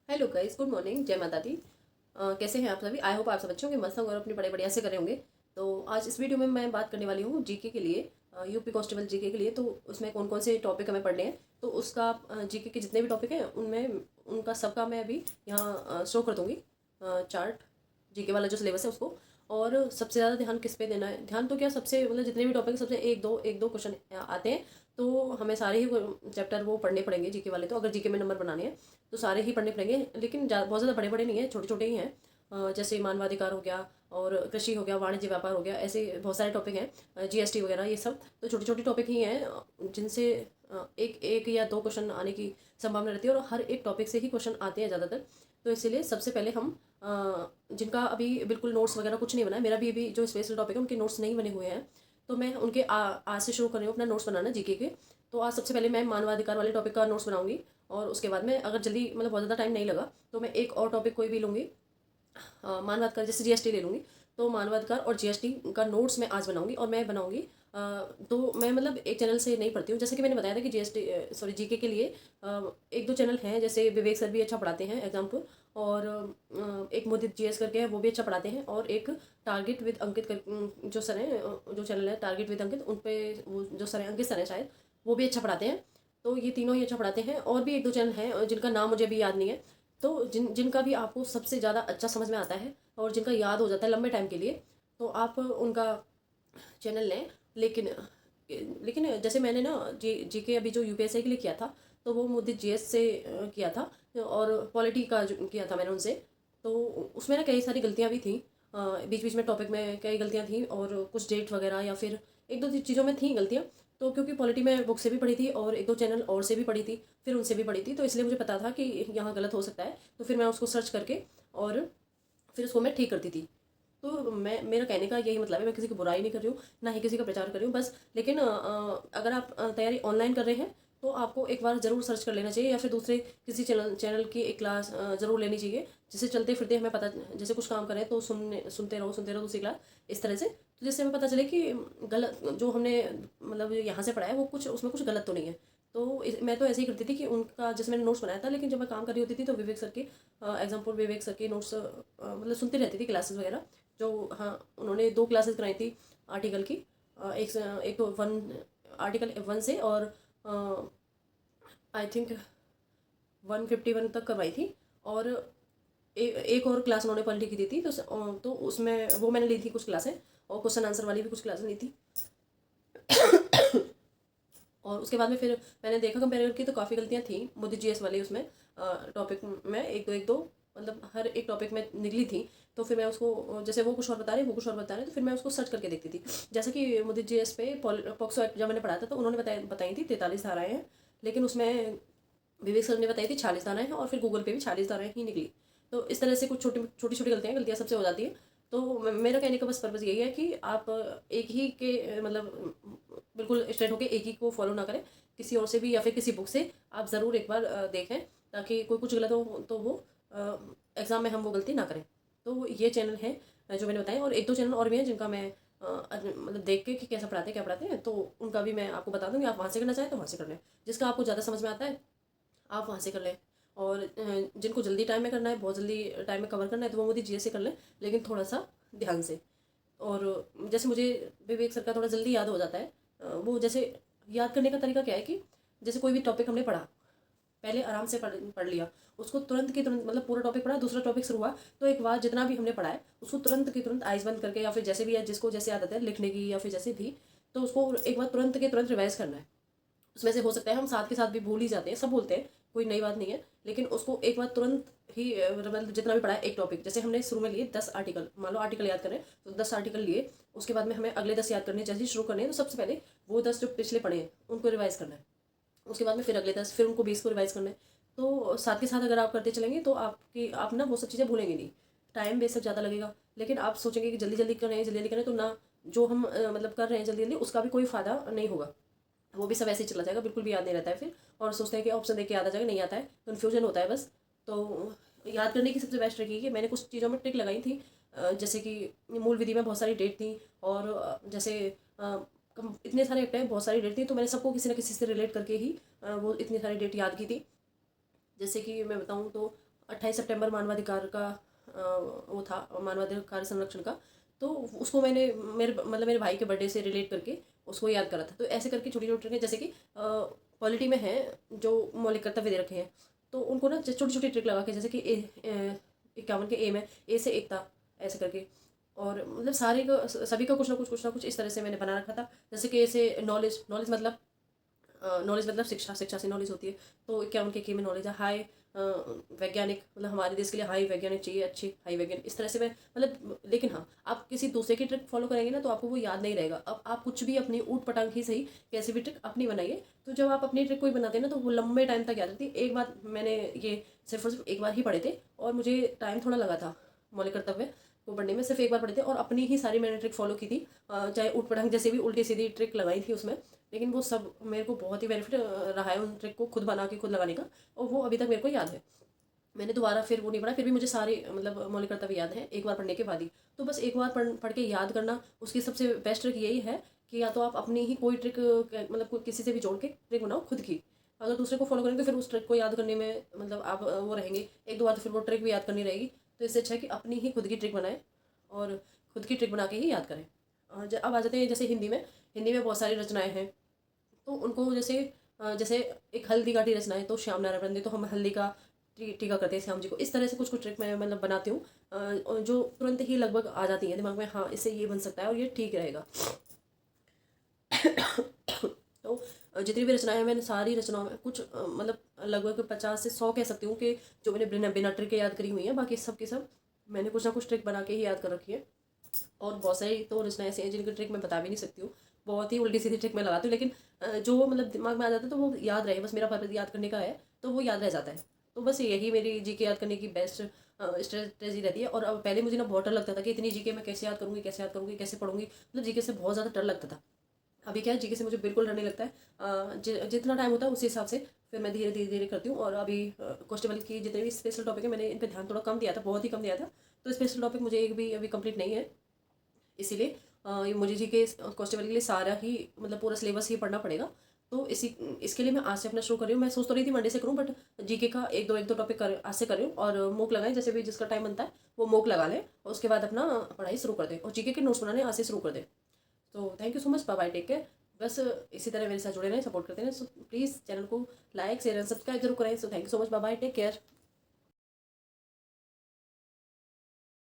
Hello guys, good morning, जय माता दी। कैसे हैं आप सभी? आई होप आप सब अच्छे होंगे, मस्त होंगे और अपनी पढ़ाई बढ़िया से करे होंगे। तो आज इस वीडियो में मैं बात करने वाली हूँ जीके के लिए, यूपी कांस्टेबल जीके के लिए। तो उसमें कौन कौन से टॉपिक हमें पढ़ने हैं, तो उसका जीके के जितने भी टॉपिक हैं उनमें उनका सबका मैं अभी यहाँ शो कर दूँगी चार्ट, जीके वाला जो सिलेबस है उसको। और सबसे ज़्यादा ध्यान किस पे देना है, ध्यान तो क्या, सबसे मतलब जितने भी टॉपिक सबसे एक दो क्वेश्चन आते हैं तो हमें सारे ही चैप्टर वो पढ़ने पड़ेंगे जीके वाले। तो अगर जीके में नंबर बनाने हैं तो सारे ही पढ़ने पड़ेंगे, लेकिन बहुत ज़्यादा बड़े बड़े नहीं हैं, छोटे छोटे ही हैं। जैसे मानवाधिकार हो गया और कृषि हो गया, वाणिज्य व्यापार हो गया, ऐसे बहुत सारे टॉपिक हैं, जीएसटी वगैरह, ये सब तो छोटे छोटे टॉपिक ही हैं जिनसे एक एक या दो क्वेश्चन आने की संभावना रहती है और हर एक टॉपिक से ही क्वेश्चन आते हैं ज़्यादातर। तो इसीलिए सबसे पहले हम जिनका अभी बिल्कुल नोट्स वगैरह कुछ नहीं बना है, मेरा भी अभी जो स्पेशल टॉपिक है उनके नोट्स नहीं बने हुए हैं, तो मैं उनके आज से शुरू कर रही हूँ अपना नोट्स बनाना जीके के। तो आज सबसे पहले मैं मानवाधिकार वाले टॉपिक का नोट्स बनाऊंगी और उसके बाद में अगर जल्दी मतलब बहुत ज़्यादा टाइम नहीं लगा तो मैं एक और टॉपिक कोई भी लूँगी, मानवाधिकार जैसे जीएसटी ले लूँगी। तो मानवाधिकार और जीएसटी का नोट्स मैं आज बनाऊंगी और मैं बनाऊंगी। तो मैं मतलब एक चैनल से नहीं पढ़ती हूँ, जैसे कि मैंने बताया था कि जीएसटी सॉरी जीके के लिए एक दो चैनल हैं, जैसे विवेक सर भी अच्छा पढ़ाते हैं एग्जाम्पल, और एक मुदित जीएस करके है वो भी अच्छा पढ़ाते हैं, और एक टारगेट विद अंकित जो सर हैं, जो चैनल है टारगेट विद अंकित, उन पे वो जो सर हैं अंकित सर हैं शायद, वो भी अच्छा पढ़ाते हैं। तो ये तीनों ही अच्छा पढ़ाते हैं, और भी एक दो चैनल हैं जिनका नाम मुझे अभी याद नहीं है। तो जिनका भी आपको सबसे ज़्यादा अच्छा समझ में आता है और जिनका याद हो जाता है लंबे टाइम के लिए, तो आप उनका चैनल लें। लेकिन लेकिन जैसे मैंने ना जीके अभी जो यूपीएससी के लिए किया था, तो वो मुझे जीएस से किया था, और पॉलिटी का जो किया था मैंने उनसे। तो उसमें ना कई सारी गलतियाँ भी थी, बीच बीच में टॉपिक में कई गलतियाँ थी और कुछ डेट वगैरह या फिर एक दो चीज़ों में थी गलतियाँ। तो क्योंकि पॉलिटी में बुक से भी पढ़ी थी और एक दो चैनल और से भी पढ़ी थी, फिर उनसे भी पढ़ी थी, तो इसलिए मुझे पता था कि यहाँ गलत हो सकता है। तो फिर मैं उसको सर्च करके और फिर उसको मैं ठीक करती थी। तो मैं मेरा कहने का यही मतलब है, मैं किसी की बुराई नहीं कर रही हूँ, ना ही किसी का प्रचार कर रही हूँ बस। लेकिन अगर आप तैयारी ऑनलाइन कर रहे हैं तो आपको एक बार ज़रूर सर्च कर लेना चाहिए, या फिर दूसरे किसी चैनल की एक क्लास ज़रूर लेनी चाहिए, जिससे चलते फिरते हमें पता, जैसे कुछ काम करें तो सुनते रहो दूसरी क्लास, इस तरह से। तो जिससे हमें पता चले कि गलत जो हमने मतलब यहाँ से पढ़ा है वो कुछ उसमें कुछ गलत तो नहीं है। तो मैं तो ऐसे ही करती थी कि उनका जैसे मैंने नोट्स बनाया था, लेकिन जब मैं काम कर रही होती थी तो विवेक सर के एग्जाम्पल विवेक सर के नोट्स मतलब सुनती रहती थी क्लासेस वगैरह। जो हाँ, उन्होंने दो क्लासेस कराई थी आर्टिकल की, एक तो वन आर्टिकल वन से, और आई थिंक 151 तक करवाई थी। और एक और क्लास उन्होंने पॉलिटी की दी थी, तो उसमें वो मैंने ली थी कुछ क्लासें, और क्वेश्चन आंसर वाली भी कुछ क्लासें ली थी। और उसके बाद में फिर मैंने देखा कंपेयर करके, तो काफ़ी गलतियाँ थी मोदी जीएस वाले उसमें टॉपिक में, एक दो मतलब हर एक टॉपिक में निकली थी। तो फिर मैं उसको, जैसे वो कुछ और बता रहे वो कुछ और बता रहे, तो फिर मैं उसको सर्च करके देखती थी। जैसे कि मोदी जीएस पे पॉक्सो एक्ट जब मैंने पढ़ा था तो उन्होंने बताई थी 43 धाराएँ हैं, लेकिन उसमें विवेक सर ने बताई थी 46 धाराएँ हैं, और फिर गूगल पे भी 46 धाराएँ ही निकली। तो इस तरह से कुछ छोटी छोटी गलतियाँ सबसे हो जाती है। तो मेरा कहने का बस पर्पज़ यही है कि आप एक ही के मतलब बिल्कुल स्ट्रेट होके एक ही को फॉलो ना करें, किसी और से भी या फिर किसी बुक से आप ज़रूर एक बार देखें, ताकि कोई कुछ गलत हो तो वो एग्ज़ाम में हम वो गलती ना करें। तो ये चैनल है जो मैंने बताया, और एक दो चैनल और भी हैं जिनका मैं मतलब देख के कि कैसा पढ़ाते हैं क्या पढ़ाते हैं, तो उनका भी मैं आपको बता दूँगी। आप वहाँ से करना चाहें तो वहाँ से कर लें, जिसका आपको ज़्यादा समझ में आता है आप वहाँ से कर लें। और जिनको जल्दी टाइम में करना है, बहुत जल्दी टाइम में कवर करना है, तो वो मोदी जीएस से कर लें, लेकिन थोड़ा सा ध्यान से। और जैसे मुझे विवेक सर का थोड़ा जल्दी याद हो जाता है, वो जैसे याद करने का तरीका क्या है कि जैसे कोई भी टॉपिक हमने पढ़ा, पहले आराम से पढ़ लिया, उसको तुरंत की तुरंत मतलब पूरा टॉपिक पढ़ा, दूसरा टॉपिक शुरू हुआ तो एक बार जितना भी हमने पढ़ा है उसको तुरंत की तुरंत आइज बंद करके, या फिर जैसे भी है जिसको जैसे आदत है लिखने की या फिर जैसे भी, तो उसको एक बार तुरंत के तुरंत रिवाइज करना है। उसमें से हो सकता है हम साथ के साथ भी भूल ही जाते हैं, सब बोलते हैं, कोई नई बात नहीं है, लेकिन उसको एक बार तुरंत ही मतलब जितना भी पढ़ा है एक टॉपिक, जैसे हमने शुरू में लिए 10 आर्टिकल, मान लो आर्टिकल याद करें तो 10 आर्टिकल लिए, उसके बाद में हमें अगले 10 याद करने, जैसे ही शुरू करने हैं तो सबसे पहले वो 10 जो पिछले पढ़े हैं उनको रिवाइज करना है, उसके बाद में फिर अगले 10, फिर उनको 20 को रिवाइज करना है। तो साथ के साथ अगर आप करते चलेंगे तो आप ना वो सब चीज़ें भूलेंगे नहीं। टाइम बेशक ज़्यादा लगेगा, लेकिन आप सोचेंगे कि जल्दी जल्दी करें जल्दी जल्दी करें, तो ना जो हम मतलब कर रहे हैं जल्दी जल्दी उसका भी कोई फ़ायदा नहीं होगा, वो भी सब ऐसे ही चला जाएगा, बिल्कुल भी याद नहीं रहता है फिर। और सोचते हैं कि ऑप्शन देख के याद आ जाएगा, नहीं आता है, कन्फ्यूजन होता है बस। तो याद करने की सबसे बेस्ट ट्रिक है, मैंने कुछ चीज़ों में ट्रिक लगाई थी, जैसे कि मूल विधि में बहुत सारी डेट थी, और जैसे इतने सारे एक्ट हैं, बहुत सारी डेट थी, तो मैंने सबको किसी न किसी से रिलेट करके ही वो इतनी सारी डेट याद की थी। जैसे कि मैं बताऊँ तो 28 सितंबर मानवाधिकार का वो था, मानवाधिकार संरक्षण का। तो उसको मैंने मेरे भाई के बर्थडे से रिलेट करके उसको याद करा था। तो ऐसे करके छोटी छोटी ट्रिक, जैसे कि पॉलिटी में है जो मौलिक कर्तव्य दे रखे हैं, तो उनको ना छोटी छोटी ट्रिक लगा के, जैसे कि 51 के ए में ए से एकता, ऐसे करके। और मतलब सारे का सभी का कुछ ना कुछ इस तरह से मैंने बना रखा था। जैसे कि ऐसे नॉलेज मतलब शिक्षा, शिक्षा से नॉलेज होती है। तो 51 के में नॉलेज है हाई वैज्ञानिक, मतलब हमारे देश के लिए हाई वैज्ञानिक चाहिए, अच्छे हाई वैज्ञानिक, इस तरह से मैं मतलब। लेकिन हाँ, आप किसी दूसरे की ट्रिक फॉलो करेंगे ना तो आपको वो याद नहीं रहेगा। अब आप कुछ भी अपनी ऊट पटांग ही सही, कैसी भी ट्रिक अपनी बनाइए, तो जब आप अपनी ट्रिक कोई बनाते हैं ना तो वो लंबे टाइम तक याद रहती है। एक बार मैंने ये सिर्फ और सिर्फ एक बार ही पढ़े थे, और मुझे टाइम थोड़ा लगा था मौलिक कर्तव्य को पढ़ने में। सिर्फ एक बार पढ़े थे और अपनी ही सारी मैंने ट्रिक फॉलो की थी, चाहे ऊट पटांग जैसे भी उल्टी सीधी ट्रिक लगाई थी उसमें। लेकिन वो सब मेरे को बहुत ही बेनिफिट रहा है उन ट्रिक को खुद बना के खुद लगाने का, और वो अभी तक मेरे को याद है। मैंने दोबारा फिर वो नहीं पढ़ा, फिर भी मुझे सारे मतलब मौलिक कर्तव्य याद है एक बार पढ़ने के बाद ही। तो बस एक बार पढ़ के याद करना, उसकी सबसे बेस्ट ट्रिक यही है कि या तो आप अपनी ही कोई ट्रिक मतलब किसी से भी जोड़ के ट्रिक बनाओ खुद की। अगर दूसरे को फॉलो करेंगे तो फिर उस ट्रिक को याद करने में मतलब आप वो रहेंगे एक दो बार, तो फिर वो ट्रिक भी याद करनी रहेगी। तो इससे अच्छा है कि अपनी ही खुद की ट्रिक बनाएं और खुद की ट्रिक बना के ही याद करें। अब आ जाते हैं जैसे हिंदी में बहुत सारी रचनाएं हैं। तो उनको जैसे जैसे एक हल्दी का टी रचना है, तो श्याम नारायण वंदे, तो हम हल्दी का टीका करते हैं श्याम जी को। इस तरह से कुछ कुछ ट्रिक मैं मतलब बनाती हूँ, और जो तुरंत ही लगभग आ जाती हैं दिमाग में, हाँ इससे ये बन सकता है और ये ठीक रहेगा। तो जितनी भी रचनाएं हैं, मैंने सारी रचनाओं में कुछ मतलब लगभग 50 से 100 कह सकती हूँ कि जो मैंने बिना ट्रिक के याद करी हुई है। बाकी सब की सब मैंने कुछ ना कुछ ट्रिक बना के ही याद कर रखी है। और बहुत सारी तो रचनाएं ऐसी हैं जिनकी ट्रिक मैं बता भी नहीं सकती हूँ, बहुत ही उल्टी सीधी ट्रिक मैं लगाती हूँ। लेकिन जो मतलब दिमाग में आ जाता है तो वो याद रहे, बस मेरा पर्पज याद करने का है, तो वो याद रह जाता है। तो बस यही मेरी जीके याद करने की बेस्ट स्ट्रेटेजी रहती है। और अब पहले मुझे ना बहुत डर लगता था कि इतनी जीके मैं कैसे याद करूँगी, कैसे याद करूँगी, कैसे पढ़ूंगी, मतलब जीके से बहुत ज़्यादा डर लगता था। अभी क्या है, जीके से मुझे बिल्कुल डर नहीं लगता है। जितना टाइम होता है उसी हिसाब से फिर मैं धीरे धीरे करती हूँ। और अभी कॉन्स्टेबल की जितने भी स्पेशल टॉपिक है मैंने इन पर ध्यान थोड़ा कम दिया था, बहुत ही कम दिया था। तो स्पेशल टॉपिक मुझे एक भी अभी कंप्लीट नहीं है, इसीलिए ये मुझे जी के कॉन्स्टेबल के लिए सारा ही मतलब पूरा सिलेबस ही पढ़ना पड़ेगा। तो इसके लिए मैं आज से अपना शुरू कर रही हूँ। मैं सोच तो रही थी मंडे से करूँ, बट जीके का एक दो टॉपिक आज से कर रही हूँ। और मोक लगाएं, जैसे भी जिसका टाइम बनता है वो मोक लगा लें, और उसके बाद अपना पढ़ाई शुरू कर दें, और जीके के नोट्स बनाने आज से शुरू कर दें। तो thank you so much, bye bye, take care. बस इसी तरह मेरे साथ जुड़े रहें, सपोर्ट करते रहें। सो प्लीज़ चैनल को लाइक शेयर एंड सब्सक्राइब जरूर करें। So thank you so much, bye bye, take care.